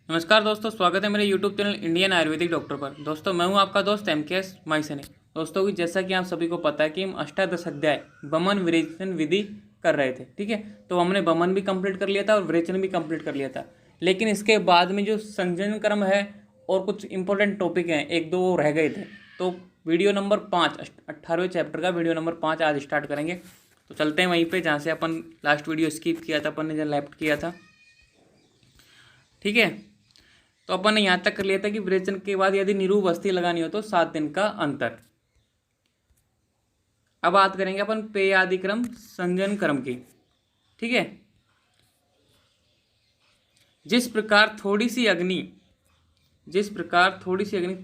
नमस्कार दोस्तों, स्वागत है मेरे YouTube channel Indian Ayurvedic doctor पर। दोस्तों मैं हूं आपका दोस्त MKS माइसने। दोस्तों कि जैसा कि आप सभी को पता है कि हम अष्टादश अध्याय बमन विरेचन विधि कर रहे थे, ठीक है। तो हमने बमन भी कंप्लीट कर लिया था और विरेचन भी कंप्लीट कर लिया था, लेकिन इसके बाद में जो संयोजन क्रम है और कुछ इंपॉर्टेंट टॉपिक हैं, एक दो रह गए थे। तो वीडियो नंबर 5, 18वें चैप्टर का वीडियो नंबर 5 आज स्टार्ट करेंगे। तो चलते हैं वहीं पर जहाँ से अपन लास्ट वीडियो स्किप किया था, अपन ने जहाँ लेफ्ट किया था, ठीक है। तो अपन ने यहाँ तक कर लिया था कि विरेचन के बाद यदि निरूप अस्थि लगानी हो तो 7 दिन का अंतर। अब बात करेंगे अपन पेय आदि क्रम संजन क्रम की, ठीक है। जिस प्रकार थोड़ी सी अग्नि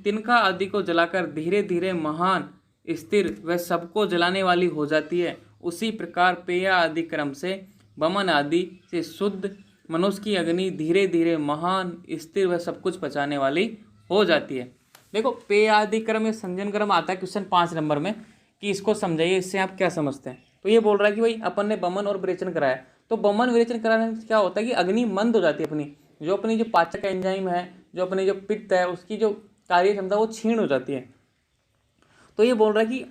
तिनका आदि को जलाकर धीरे धीरे महान स्थिर व सबको जलाने वाली हो जाती है, उसी प्रकार पेय आदि क्रम से बमन आदि से शुद्ध मनुष्य की अग्नि धीरे धीरे महान स्थिर व सब कुछ पचाने वाली हो जाती है। देखो पेय आदि क्रम में संजन क्रम आता है क्वेश्चन 5 नंबर में कि इसको समझाइए, इससे आप क्या समझते हैं। तो ये बोल रहा है कि भाई अपन ने बमन और विरेचन कराया, तो बमन विरेचन कराने से क्या होता है कि अग्नि मंद हो जाती है, अपनी जो पाचक एंजाइम है, जो अपनी जो पित्त है, उसकी जो कार्य क्षमता वो क्षीण हो जाती है। तो ये बोल रहा है कि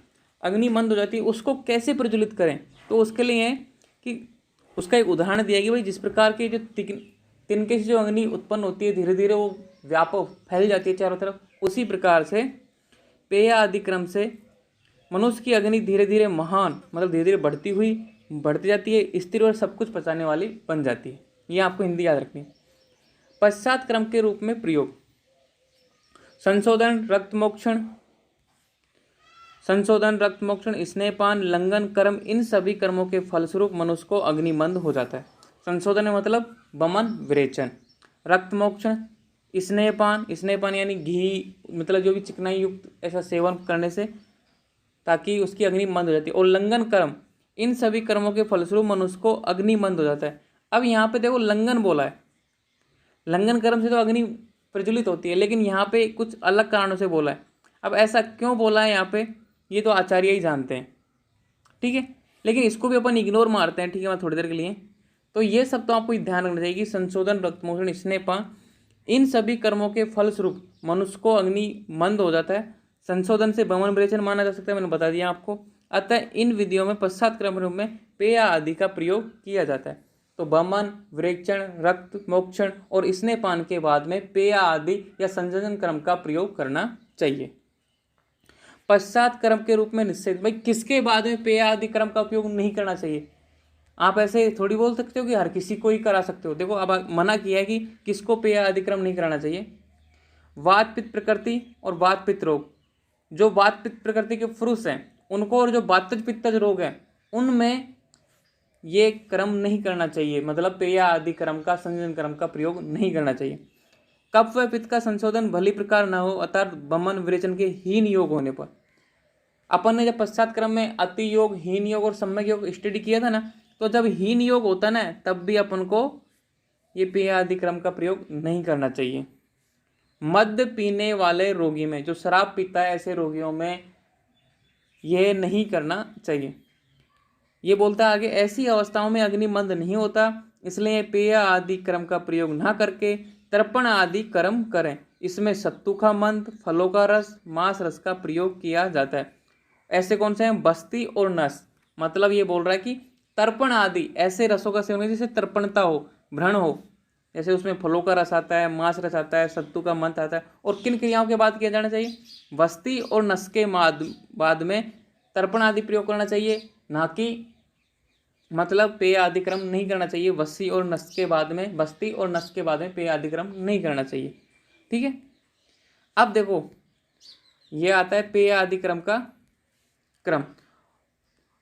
अग्नि मंद हो जाती है, उसको कैसे प्रज्वलित करें। तो उसके लिए है कि उसका एक उदाहरण दिया कि भाई जिस प्रकार के जो तिनके से जो अग्नि उत्पन्न होती है धीरे धीरे वो व्यापक फैल जाती है चारों तरफ, उसी प्रकार से पेय आदि क्रम से मनुष्य की अग्नि धीरे धीरे महान मतलब धीरे धीरे बढ़ती जाती है, स्थिर और सब कुछ पचाने वाली बन जाती है। ये आपको हिंदी याद रखनी है। पश्चात क्रम के रूप में प्रयोग संशोधन रक्त मोक्षण स्नेहपान लंघन कर्म, इन सभी कर्मों के फलस्वरूप मनुष्य को अग्निमंद हो जाता है। संशोधन मतलब बमन विरेचन, रक्त मोक्षण स्नेहपान यानी घी मतलब जो भी चिकनाई युक्त ऐसा सेवन करने से ताकि उसकी अग्नि मंद हो जाती है, और लंघन कर्म, इन सभी कर्मों के फलस्वरूप मनुष्य को अग्निमंद हो जाता है। अब यहाँ पे देखो लंघन बोला है, लंघन कर्म से तो अग्नि प्रज्वलित होती है, लेकिन यहाँ पे कुछ अलग कारणों से बोला है। अब ऐसा क्यों बोला है यहाँ पे, ये तो आचार्य ही जानते हैं, ठीक है। लेकिन इसको भी अपन इग्नोर मारते हैं, ठीक है, मैं थोड़ी देर के लिए। तो ये सब तो आपको ध्यान रखना चाहिए कि संशोधन रक्तमोषण स्नेहपान इन सभी कर्मों के फलस्वरूप मनुष्य को अग्नि मंद हो जाता है। संशोधन से बमन विरेचन माना जा सकता है, मैंने बता दिया आपको। अतः इन विधियों में पश्चात क्रम रूप में पेय आदि का प्रयोग किया जाता है। तो बमन विरेचन रक्त मोक्षण और स्नेहपान के बाद में पेय आदि या संयोजन क्रम का प्रयोग करना चाहिए। पश्चात क्रम के रूप में निश्चित, भाई किसके बाद में पेय आदि क्रम का उपयोग नहीं करना चाहिए। आप ऐसे थोड़ी बोल सकते हो कि हर किसी को ही करा सकते हो। देखो अब मना किया है कि किसको पेय आदि क्रम नहीं कराना चाहिए। वात पित्त प्रकृति और वात पित्त रोग, जो वात पित्त प्रकृति के पुरुष हैं उनको, और जो वातज पित्तज रोग हैं उनमें ये क्रम नहीं करना चाहिए, मतलब पेय आदि क्रम का संयोजन क्रम का प्रयोग नहीं करना चाहिए। कफ व पित्त का संशोधन भली प्रकार न हो, अर्थात बमन विरेचन के हीन योग होने पर। अपन ने जब पश्चात क्रम में अति योग, हीन योग और सम्यक योग स्टडी किया था ना, तो जब हीन योग होता ना तब भी अपन को ये पेय आदि क्रम का प्रयोग नहीं करना चाहिए। मद्य पीने वाले रोगी में, जो शराब पीता है ऐसे रोगियों में यह नहीं करना चाहिए। ये बोलता है आगे, ऐसी अवस्थाओं में अग्नि मंद नहीं होता, इसलिए पेय आदि क्रम का प्रयोग न करके तर्पण आदि कर्म करें। इसमें सत्तू का मंद, फलों का रस, मांस रस का प्रयोग किया जाता है। ऐसे कौन से हैं, बस्ती और नस। मतलब ये बोल रहा है कि तर्पण आदि ऐसे रसों का सेवन जिससे तर्पणता हो, व्रण हो, जैसे उसमें फलों का रस आता है, मांस रस आता है, सत्तू का मंद आता है। और किन क्रियाओं के बाद किया जाना चाहिए, बस्ती और नस के बाद में तर्पण आदि प्रयोग करना चाहिए, ना कि मतलब पेय आदि क्रम नहीं करना चाहिए। बस्ती और नस के बाद में पेय आदि क्रम नहीं करना चाहिए, ठीक है। अब देखो ये आता है पेय आदि क्रम का क्रम।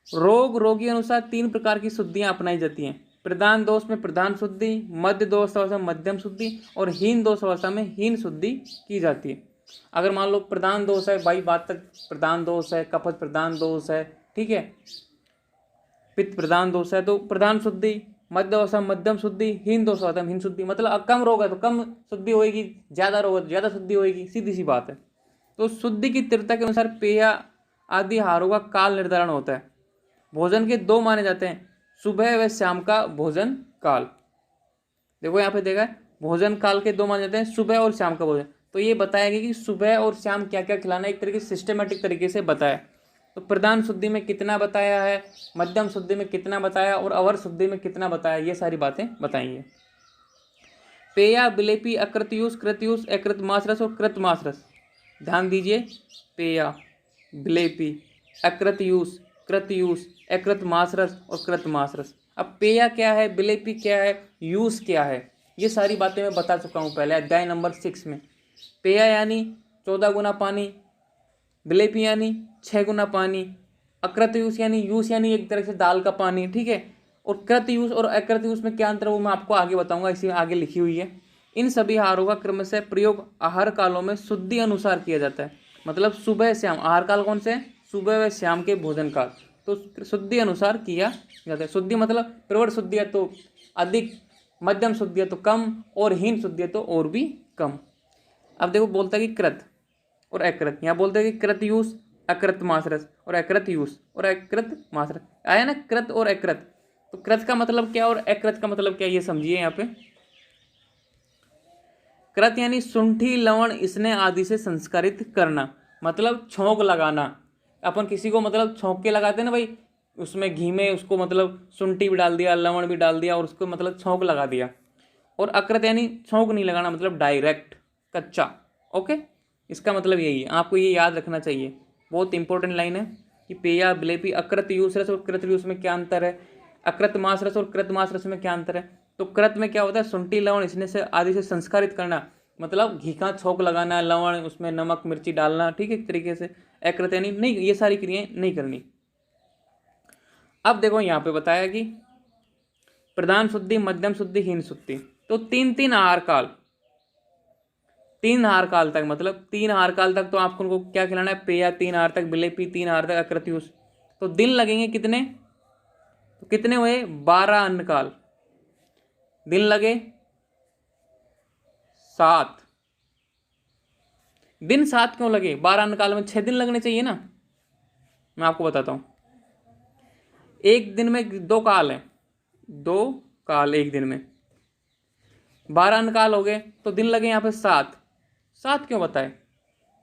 रोगी अनुसार 3 प्रकार की शुद्धियां अपनाई जाती हैं। प्रधान दोष में प्रधान शुद्धि, मध्य दोष अवस्था में मध्यम शुद्धि और हीन दोष अवस्था में हीन शुद्धि की जाती है। अगर मान लो प्रधान दोष है, भाई बात तक प्रधान दोष है, कफज प्रधान दोष है, ठीक है, पित्त प्रधान दोष है तो प्रधान शुद्धि, मध्य अवस्था मध्यम शुद्धि, हीन दोष अवस्था हीन शुद्धि। मतलब कम रोग है तो कम शुद्धि होगी, ज्यादा रोग है तो ज्यादा शुद्धि होगी, सीधी सी बात है। तो शुद्धि की तीव्रता के अनुसार पेय आदि आहारों का काल निर्धारण होता है। भोजन के 2 माने जाते हैं, सुबह व शाम का भोजन काल। देखो यहाँ पे देखा है, भोजन काल के दो माने जाते हैं, सुबह और शाम का भोजन। तो ये बताया गया कि सुबह और शाम क्या क्या खिलाना है, एक तरीके से सिस्टमेटिक तरीके से बताया। तो प्रधान शुद्धि में कितना बताया है, मध्यम शुद्धि में कितना बताया और अवर शुद्धि में कितना बताया, ये सारी बातें बताएंगे। पेया, विलेपी, अकृतयूस, कृतयूस, अकृतमासरस और कृतमासरस। ध्यान दीजिए, पेया, विलेपी, अकृतयूस, कृतयूस, अकृतमासरस और कृतमासरस। अब पेया क्या है, विलेपी क्या है, यूस क्या है, ये सारी बातें मैं बता चुका हूँ पहले अध्याय नंबर 6 में। पेया यानी 14 गुना पानी, विलेपी यानी 6 गुना पानी, अकृत यूस यानी एक तरह से दाल का पानी, ठीक है। और कृत यूस और अकृत यूस में क्या अंतर है वो मैं आपको आगे बताऊंगा, इसी में आगे लिखी हुई है। इन सभी आहारों का क्रमशः प्रयोग आहार कालों में शुद्धि अनुसार किया जाता है। मतलब सुबह शाम, आहार काल कौन से हैं, सुबह व शाम के भोजन काल, तो शुद्धि अनुसार किया जाता है। शुद्धि मतलब प्रवण शुद्धि है तो अधिक, मध्यम शुद्धि है तो कम, और हीन शुद्धि है तो और भी कम। अब देखो बोलता है कि कृत और अकृत, यहाँ बोलते हैं कि कृत यूस, अकृत मासरस, और अकृत यूस और अकृत मासरस। आया ना कृत और अकृत, तो कृत का मतलब क्या और अकृत का मतलब क्या, ये समझिए। यहाँ पे कृत यानी शुंठी, लवण, स्नेह आदि से संस्कारित करना, मतलब छोंक लगाना। अपन किसी को मतलब छोंक के लगाते हैं ना भाई, उसमें घी में उसको मतलब शुंठी भी डाल दिया, लवण भी डाल दिया और उसको मतलब छोंक लगा दिया। और अकृत यानी छोंक नहीं लगाना, मतलब डायरेक्ट कच्चा। ओके, इसका मतलब यही है, आपको ये याद रखना चाहिए, बहुत इंपॉर्टेंट लाइन है कि पेया, विलेपी, अकृत यूस रस और कृत यूस में क्या अंतर है, अकृत मास रस और कृत मास रस में क्या अंतर है। तो कृत में क्या होता है, शुंठी, लवण, इसने से आदि से संस्कारित करना, मतलब घी का छोंक लगाना, लवण, उसमें नमक मिर्ची डालना, ठीक है, एक तरीके से। अकृत यानी नहीं, ये सारी क्रियाएं नहीं करनी। अब देखो यहाँ पे बताया कि प्रधान शुद्धि, मध्यम शुद्धि, हीन शुद्धि। तो तीन तीन आहार काल, 3 आहार काल तक, मतलब 3 आहार काल तक तो आपको उनको क्या खिलाना है, पेया 3 आहार तक, विलेपी 3 आहार तक, अकृत्यूस। तो दिन लगेंगे कितने, तो कितने हुए, 12 अन्न काल। दिन लगे 7 दिन। 7 क्यों लगे, 12 अन्न काल में 6 दिन लगने चाहिए ना। मैं आपको बताता हूं, एक दिन में 2 काल है, 2 काल एक दिन में, 12 अन्न काल हो गए, तो दिन लगे यहाँ पे 7। 7 क्यों बताए,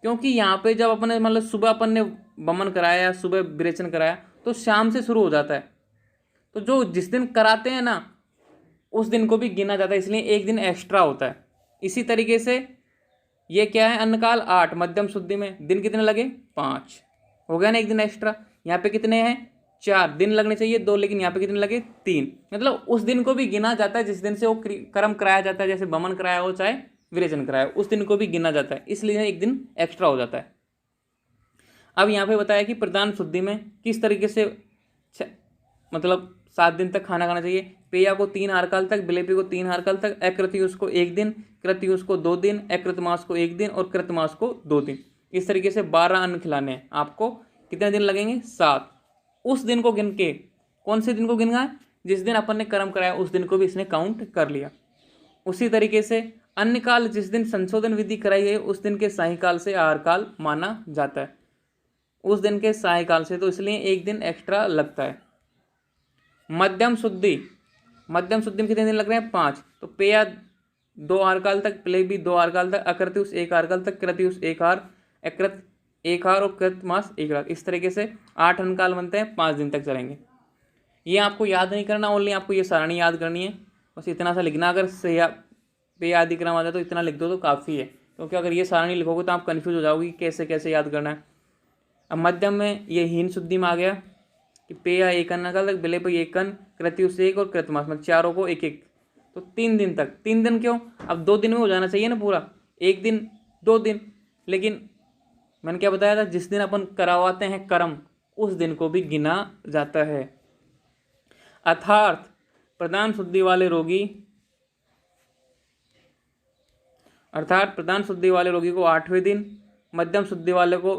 क्योंकि यहाँ पे जब अपने मतलब सुबह अपन ने वमन कराया, सुबह विरेचन कराया, तो शाम से शुरू हो जाता है। तो जो जिस दिन कराते हैं ना उस दिन को भी गिना जाता है, इसलिए एक दिन एक्स्ट्रा होता है। इसी तरीके से ये क्या है, अन्नकाल 8, मध्यम शुद्धि में दिन कितने लगे, 5 हो गया ना, एक दिन एक्स्ट्रा। यहाँ पे कितने हैं, 4 दिन लगने चाहिए, 2, लेकिन यहाँ पे कितने लगे, 3। मतलब उस दिन को भी गिना जाता है जिस दिन से वो कर्म कराया जाता है, जैसे वमन कराया हो चाहे विरेचन कराया, उस दिन को भी गिना जाता है, इसलिए एक दिन एक्स्ट्रा हो जाता है। अब यहाँ पे बताया कि प्रधान शुद्धि में किस तरीके से मतलब 7 दिन तक खाना खाना चाहिए। पेया को 3 आहार काल तक, विलेपी को 3 आहार काल तक, अकृतयूस को 1 दिन, कृतयूस को 2 दिन, अकृतमास को 1 दिन और कृतमास को 2 दिन। इस तरीके से 12 अन्न खिलाने हैं आपको। कितने दिन लगेंगे, 7। उस दिन को गिन के, कौन से दिन को गिनना है, जिस दिन अपन ने कर्म कराया उस दिन को भी इसने काउंट कर लिया। उसी तरीके से अन्य काल, जिस दिन संशोधन विधि कराई गई उस दिन के सायकाल से आहार काल माना जाता है, उस दिन के सायकाल से, तो इसलिए एक दिन एक्स्ट्रा लगता है। मध्यम शुद्धि, मध्यम शुद्धि में कितने दिन लग रहे हैं, 5। तो पेया 2 आहार काल तक, विलेपी 2 आहार काल तक, अकृत्यूस 1 आहार काल तक, कृतयूस 1 आहार, अकृत 1 आहार और कृतमास 1 आहार। इस तरीके से 8 अन्न काल बनते हैं, 5 दिन तक चलेंगे। ये आपको याद नहीं करना, ओनली आपको ये सारणी याद करनी है, बस इतना सा लिखना। अगर पे आदि क्रम आ जाए तो इतना लिख दो तो काफ़ी है, क्योंकि अगर ये सारणी लिखोगे तो आप कन्फ्यूज हो जाओगे कैसे कैसे याद करना है। अब मध्यम में ये हीन शुद्धि में आ गया कि पेया 1 अन्न काल तक, विलेपी 1 अन्न, कृतयुस 1 और कृतमास में चारों को 1 1। तो 3 दिन तक। 3 दिन क्यों, अब 2 दिन में हो जाना चाहिए ना पूरा, 1 दिन 2 दिन, लेकिन मैंने क्या बताया था, जिस दिन अपन करवाते हैं कर्म उस दिन को भी गिना जाता है। अर्थात प्रधान शुद्धि वाले रोगी, अर्थात प्रधान शुद्धि वाले रोगी को 8वें दिन, मध्यम शुद्धि वाले को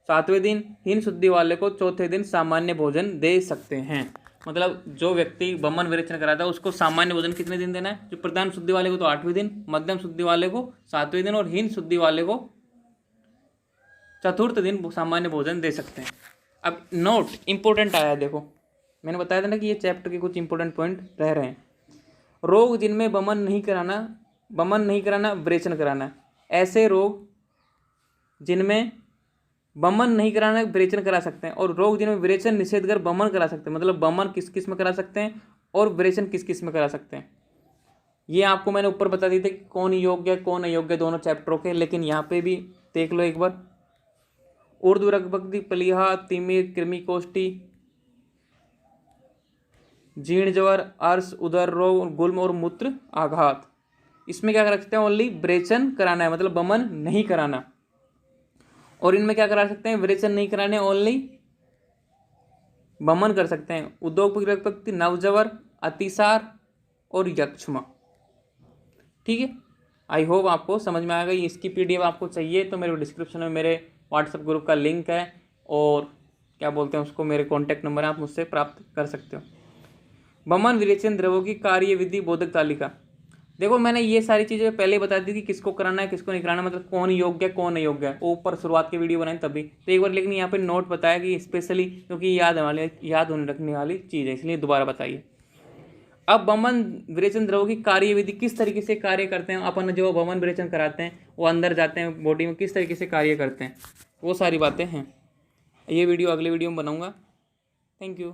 7वें दिन, हीन शुद्धि वाले को 4थे दिन सामान्य भोजन दे सकते हैं। मतलब जो व्यक्ति वमन विरेचन कराता है उसको सामान्य भोजन कितने दिन देना है, जो प्रधान शुद्धि वाले को तो 8वें दिन, मध्यम शुद्धि वाले को 7वें दिन और हीन शुद्धि वाले को 4th दिन सामान्य भोजन दे सकते हैं। अब नोट इंपॉर्टेंट आया है, देखो मैंने बताया था ना कि ये चैप्टर के कुछ इंपॉर्टेंट पॉइंट रह रहे हैं। रोग जिनमें बमन नहीं कराना विरेचन कराना। ऐसे रोग जिनमें बमन नहीं कराना विरेचन करा सकते हैं, और रोग जिनमें विरेचन निषेध कर बमन करा सकते हैं, मतलब बमन किस किस में करा सकते हैं और विरेचन किस किस में करा सकते हैं। ये आपको मैंने ऊपर बता दी थी कौन योग्य कौन अयोग्य दोनों चैप्टरों के, लेकिन यहाँ पे भी देख लो एक बार। ऊर्ध्व रक्तभक्ति, प्लीहा, तिमिर, कृमि कोष्ठी, जीर्ण ज्वर, अर्श, उदर रोग, गुल्म और मूत्र आघात, इसमें क्या कर सकते हैं, ओनली विरेचन कराना है, मतलब बमन नहीं कराना। और इनमें क्या करा सकते हैं, विरेचन नहीं कराने, ओनली बमन कर सकते हैं। उद्योग रक्तभक्ति, नवज्वर, अतिसार और यक्ष्मा। ठीक है, आई होप आपको समझ में आ गई। इसकी पीडीएफ आपको चाहिए तो मेरे डिस्क्रिप्शन में मेरे व्हाट्सएप ग्रुप का लिंक है, और क्या बोलते हैं उसको, मेरे कॉन्टैक्ट नंबर है, आप मुझसे प्राप्त कर सकते हो। बमन विरेचन द्रवों की कार्य विधि बोधक तालिका। देखो मैंने ये सारी चीज़ें पहले बता दी थी किसको कराना है किसको नहीं कराना, मतलब कौन योग्य है कौन अयोग्य है, वो ऊपर शुरुआत की वीडियो बनाई तभी तो एक बार, लेकिन यहाँ पे नोट बताया कि स्पेशली क्योंकि याद होने रखने वाली चीज़ है, इसलिए दोबारा बताइए। अब बमन विरेचन द्रव की कार्य विधि किस तरीके से कार्य करते हैं, अपन जो बमन विरेचन कराते हैं वो अंदर जाते हैं बॉडी में, किस तरीके से कार्य करते हैं, वो सारी बातें हैं। ये वीडियो अगले वीडियो में बनाऊंगा। Thank you.